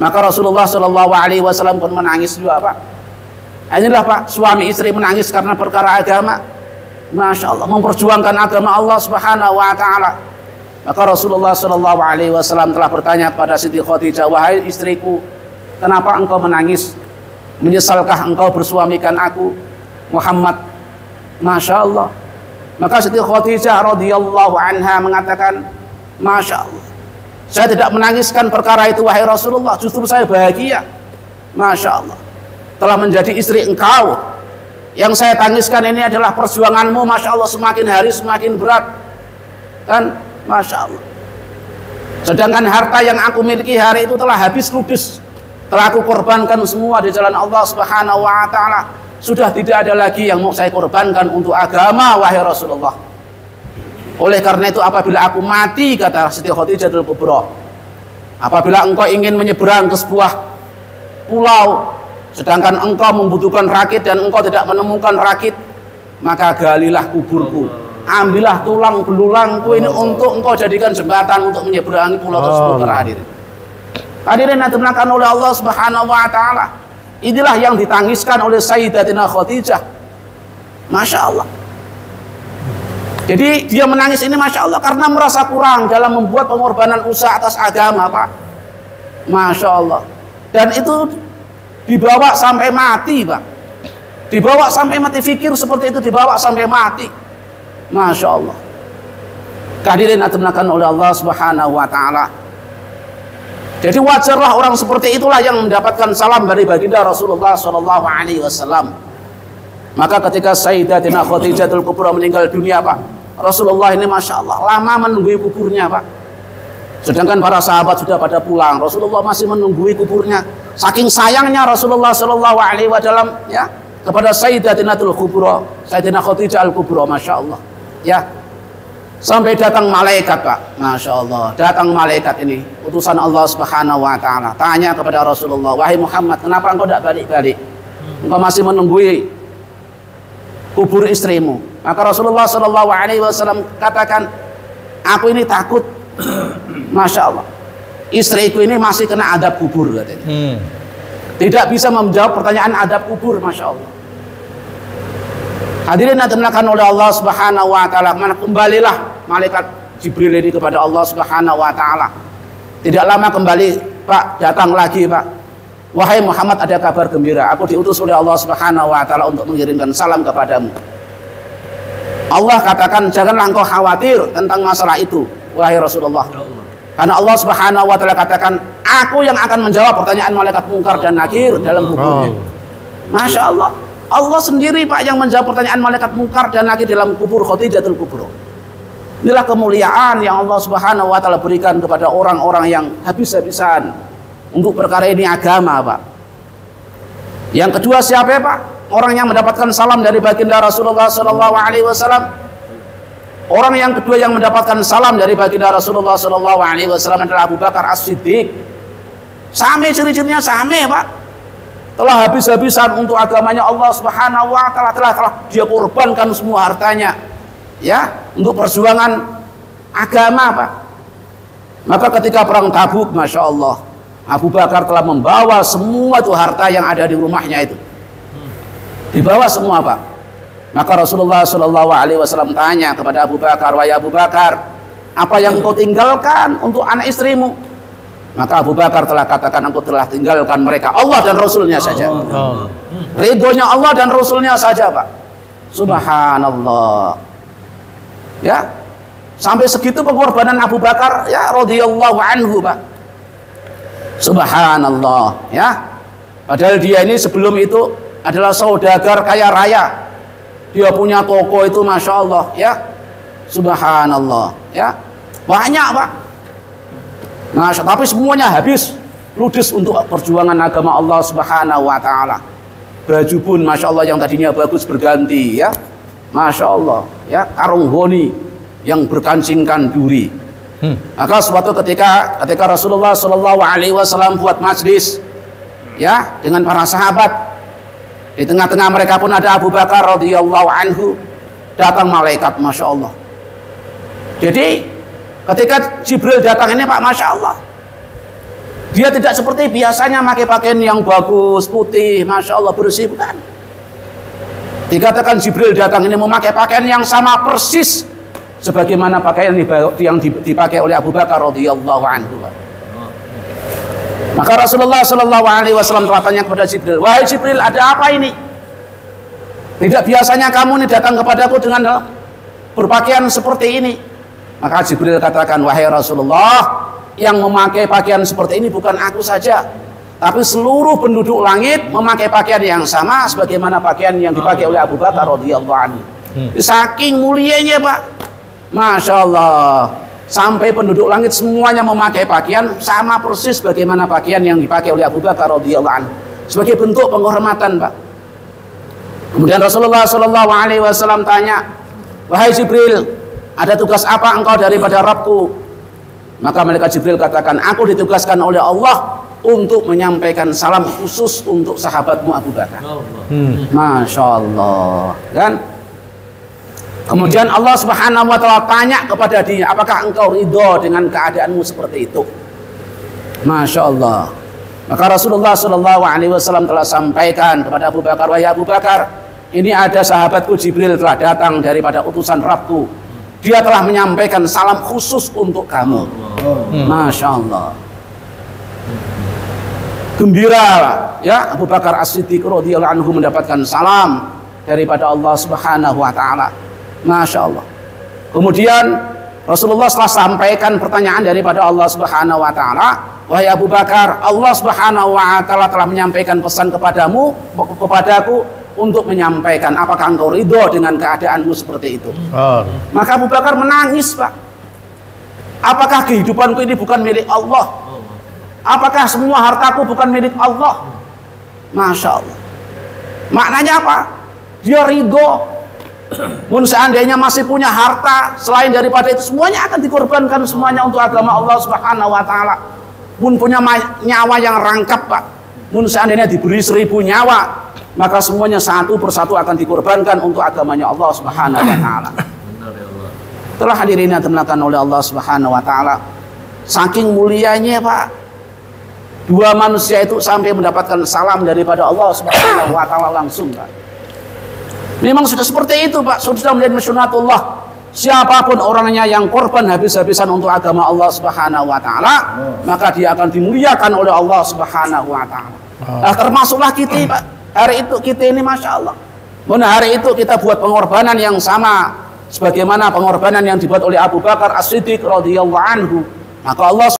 Maka Rasulullah Shallallahu Alaihi Wasallam pun menangis juga, Pak. Inilah Pak, suami istri menangis karena perkara agama. Masya Allah, memperjuangkan agama Allah Subhanahu Wa Taala. Maka Rasulullah Shallallahu Alaihi Wasallam telah bertanya kepada Siti Khadijah, wahai istriku, kenapa engkau menangis? Menyesalkah engkau bersuamikan aku, Muhammad? Masya Allah. Maka Siti Khadijah radhiyallahu anha mengatakan, Masya Allah, saya tidak menangiskan perkara itu wahai Rasulullah, justru saya bahagia. Masya Allah, telah menjadi istri engkau. Yang saya tangiskan ini adalah perjuanganmu. Masya Allah, semakin hari semakin berat. Kan, Masya Allah. Sedangkan harta yang aku miliki hari itu telah habis ludes, telah aku korbankan semua di jalan Allah Subhanahu Wa Taala. Sudah tidak ada lagi yang mau saya korbankan untuk agama wahai Rasulullah. Oleh karena itu apabila aku mati, kata Siti Khadijah Al-Kubra, apabila engkau ingin menyeberang ke sebuah pulau, sedangkan engkau membutuhkan rakit dan engkau tidak menemukan rakit, maka galilah kuburku, ambillah tulang belulangku ini untuk engkau jadikan jembatan untuk menyeberangi pulau tersebut. Hadirin yang dimuliakan oleh Allah Subhanahu Wa Taala, inilah yang ditangiskan oleh Sayyidatina Khadijah. Masya Allah. Jadi dia menangis ini Masya Allah karena merasa kurang dalam membuat pengorbanan usaha atas agama, Pak. Masya Allah. Dan itu dibawa sampai mati, Pak. Dibawa sampai mati, fikir seperti itu dibawa sampai mati. Masya Allah. Kehadirin dimuliakan oleh Allah Subhanahu Wa Taala. Jadi wajarlah orang seperti itulah yang mendapatkan salam dari baginda Rasulullah Shallallahu Alaihi Wasallam. Maka ketika Sayyidatina Khadijah Al-Kubra meninggal dunia, Pak, Rasulullah ini Masya Allah lama menunggui kuburnya, Pak. Sedangkan para sahabat sudah pada pulang, Rasulullah masih menunggui kuburnya. Saking sayangnya Rasulullah Shallallahu Alaihi Wasallam ya kepada Sayyidatina Al-Kubra, Sayyidatina Khadijah Al-Kubra, Masya Allah, ya. Sampai datang malaikat, Pak. Masya Allah, datang malaikat ini, utusan Allah Subhanahu Wa Taala, tanya kepada Rasulullah, wahai Muhammad, kenapa engkau tidak balik-balik? Engkau masih menunggui kubur istrimu. Maka Rasulullah Shallallahu Alaihi Wasallam katakan, aku ini takut, Masya Allah, istriku ini masih kena adab kubur, katanya. Tidak bisa menjawab pertanyaan adab kubur, Masya Allah. Hadirin yang dimuliakan oleh Allah Subhanahu Wa Taala, kembalilah malaikat Jibril ini kepada Allah Subhanahu Wa Taala. Tidak lama kembali, Pak, datang lagi, Pak. Wahai Muhammad, ada kabar gembira. Aku diutus oleh Allah Subhanahu Wa Taala untuk mengirimkan salam kepadamu. Allah katakan, janganlah engkau khawatir tentang masalah itu, wahai Rasulullah. Karena Allah Subhanahu Wa Taala katakan, aku yang akan menjawab pertanyaan malaikat Munkar dan Nakir dalam kuburnya. Masya Allah. Allah sendiri, Pak, yang menjawab pertanyaan malaikat Munkar dan Nakir dalam kubur Khadijah Al-Kubra. Inilah kemuliaan yang Allah Subhanahu Wa Taala berikan kepada orang-orang yang habis-habisan untuk perkara ini agama, Pak. Yang kedua siapa, Pak? Orang yang mendapatkan salam dari baginda Rasulullah Shallallahu Alaihi Wasallam. Orang yang kedua yang mendapatkan salam dari baginda Rasulullah Shallallahu Alaihi Wasallam adalah Abu Bakar As-Siddiq. Sama ciri-cirinya sama, Pak. Telah habis-habisan untuk agamanya Allah Subhanahu Wa Taala, telah dia korbankan semua hartanya, ya, untuk perjuangan agama, Pak. Maka ketika perang Tabuk, Masya Allah, Abu Bakar telah membawa semua itu harta yang ada di rumahnya itu, dibawa semua, Pak. Maka Rasulullah Shallallahu Alaihi Wasallam tanya kepada Abu Bakar, wahai Abu Bakar, apa yang engkau tinggalkan untuk anak istrimu? Maka Abu Bakar telah katakan, aku telah tinggalkan mereka, Allah dan Rasulnya saja. Ridhonya Allah dan Rasulnya saja, Pak. Subhanallah. Ya, sampai segitu pengorbanan Abu Bakar, ya, radhiyallahu anhu, Pak. Subhanallah, ya. Padahal dia ini sebelum itu adalah saudagar kaya raya. Dia punya toko itu, Masya Allah, ya. Subhanallah, ya. Banyak, Pak. Nah, tapi semuanya habis ludes untuk perjuangan agama Allah Subhanahu Wa Taala. Baju pun Masya Allah yang tadinya bagus berganti, ya, Masya Allah, ya, karung honi yang berkancingkan duri. Maka suatu ketika Rasulullah Shallallahu Alaihi Wasallam buat majlis, ya, dengan para sahabat, di tengah-tengah mereka pun ada Abu Bakar radhiyallahu anhu. Datang malaikat, Masya Allah. Jadi ketika Jibril datang ini, Pak, Masya Allah, Dia tidak seperti biasanya pakai pakaian yang bagus, putih, masya Allah, bersih, bukan. Dikatakan Jibril datang ini memakai pakaian yang sama persis sebagaimana pakaian yang dipakai oleh Abu Bakar radhiyallahu anhu. Maka Rasulullah Shallallahu Alaihi Wasallam telah tanya kepada Jibril, wahai Jibril, ada apa ini? Tidak biasanya kamu ini datang kepadaku dengan berpakaian seperti ini. Maka Jibril katakan, wahai Rasulullah, yang memakai pakaian seperti ini bukan aku saja, tapi seluruh penduduk langit memakai pakaian yang sama sebagaimana pakaian yang dipakai oleh Abu Bakar radhiyallahu anhu. Saking mulianya, Pak, masya Allah, sampai penduduk langit semuanya memakai pakaian sama persis bagaimana pakaian yang dipakai oleh Abu Bakar radhiyallahu anhu, sebagai bentuk penghormatan, Pak. Kemudian Rasulullah Shallallahu Alaihi Wasallam tanya, wahai Jibril, ada tugas apa engkau daripada Rabbku? Maka malaikat Jibril katakan, aku ditugaskan oleh Allah untuk menyampaikan salam khusus untuk sahabatmu Abu Bakar. Masya Allah, kan? Kemudian Allah Subhanahu Wa Taala tanya kepada dia, apakah engkau ridho dengan keadaanmu seperti itu? Masya Allah. Maka Rasulullah Shallallahu Alaihi Wasallam telah sampaikan kepada Abu Bakar, wahai Abu Bakar, ini ada sahabatku Jibril telah datang daripada utusan Rabbku. Dia telah menyampaikan salam khusus untuk kamu. Masya Allah. Gembira ya Abu Bakar As-Siddiq radhiyallahu anhu mendapatkan salam daripada Allah Subhanahu Wa Taala. Masya Allah. Kemudian Rasulullah setelah sampaikan pertanyaan daripada Allah Subhanahu Wa Taala, wahai Abu Bakar, Allah Subhanahu Wa Taala telah menyampaikan pesan kepadaku untuk menyampaikan apakah engkau ridho dengan keadaanmu seperti itu. Maka Abu Bakar menangis, Pak. Apakah kehidupanku ini bukan milik Allah? Apakah semua hartaku bukan milik Allah? Masya Allah. Maknanya apa? Dia ridho. Pun seandainya masih punya harta selain daripada itu, semuanya akan dikorbankan semuanya untuk agama Allah Subhanahu Wa Taala. Pun punya nyawa yang rangkap, Pak. Pun seandainya diberi 1000 nyawa, maka semuanya satu persatu akan dikorbankan untuk agamanya Allah Subhanahu Wa Taala. Telah hadirin yang dimuliakan oleh Allah Subhanahu Wa Taala, saking mulianya, Pak, dua manusia itu sampai mendapatkan salam daripada Allah Subhanahu Wa Taala langsung, Pak. Memang sudah seperti itu, Pak, sudah menjadi sunnatullah. Siapapun orangnya yang korban habis-habisan untuk agama Allah Subhanahu Wa Taala, maka dia akan dimuliakan oleh Allah Subhanahu Wa Taala. Nah, termasuklah kita, Pak. Hari itu kita ini masya Allah. Mana hari itu kita buat pengorbanan yang sama sebagaimana pengorbanan yang dibuat oleh Abu Bakar As-Siddiq radhiyallahu anhu. Maka Allah